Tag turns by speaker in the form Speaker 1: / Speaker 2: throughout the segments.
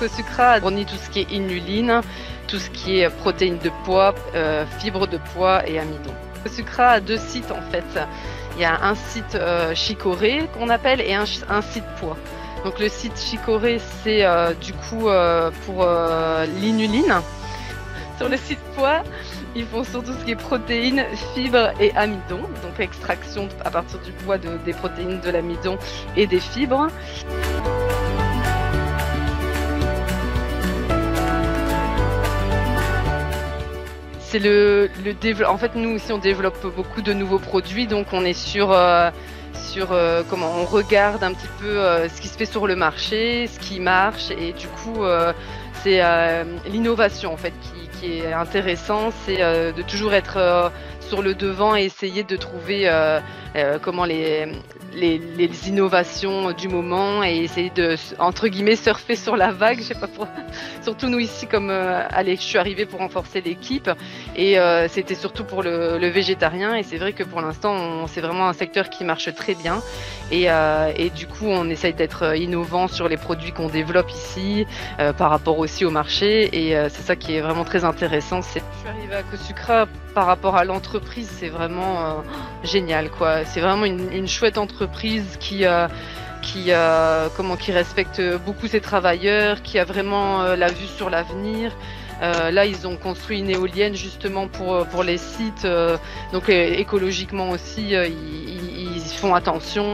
Speaker 1: Ecosucra fournit tout ce qui est inuline, tout ce qui est protéines de pois, fibres de pois et amidon. Ecosucra a 2 sites en fait. Il y a un site chicorée qu'on appelle et un site pois. Donc le site chicorée, c'est du coup pour l'inuline. Sur le site pois, ils font surtout ce qui est protéines, fibres et amidon. Donc extraction à partir du pois des protéines, de l'amidon et des fibres. C'est en fait, nous ici on développe beaucoup de nouveaux produits, donc on est sur comment on regarde un petit peu ce qui se fait sur le marché, ce qui marche, et du coup c'est l'innovation en fait qui est intéressant, c'est de toujours être sur le devant et essayer de trouver comment les innovations du moment et essayer de, entre guillemets, surfer sur la vague. Je sais pas surtout nous ici, comme je suis arrivée pour renforcer l'équipe et c'était surtout pour le végétarien, et c'est vrai que pour l'instant c'est vraiment un secteur qui marche très bien et du coup on essaye d'être innovant sur les produits qu'on développe ici par rapport aussi au marché, et c'est ça qui est vraiment très intéressant. Je suis arrivée à Ecosucra par rapport à l'entreprise, c'est vraiment génial quoi. C'est vraiment une chouette entreprise qui respecte beaucoup ses travailleurs, qui a vraiment la vue sur l'avenir. Là, ils ont construit une éolienne justement pour les sites, donc écologiquement aussi, ils font attention.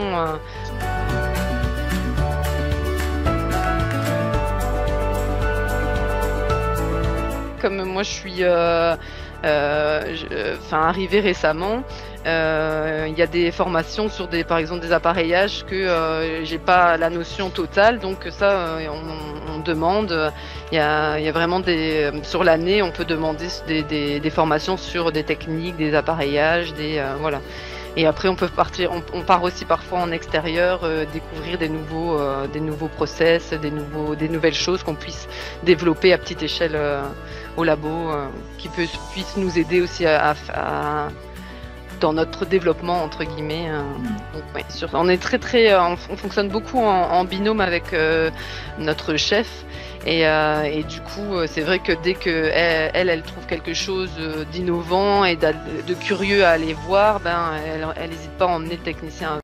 Speaker 1: Comme moi, je suis arrivée récemment. Il y a des formations sur par exemple des appareillages que j'ai pas la notion totale, donc ça on demande. Il y a vraiment sur l'année on peut demander des formations sur des techniques, des appareillages, voilà. Et après on part aussi parfois en extérieur découvrir des nouveaux process, des nouvelles choses qu'on puisse développer à petite échelle au labo, qui puissent nous aider aussi dans notre développement entre guillemets. Donc, ouais, on est on fonctionne beaucoup en binôme avec notre chef, et du coup c'est vrai que dès que elle trouve quelque chose d'innovant et de curieux à aller voir, elle n'hésite pas à emmener le technicien.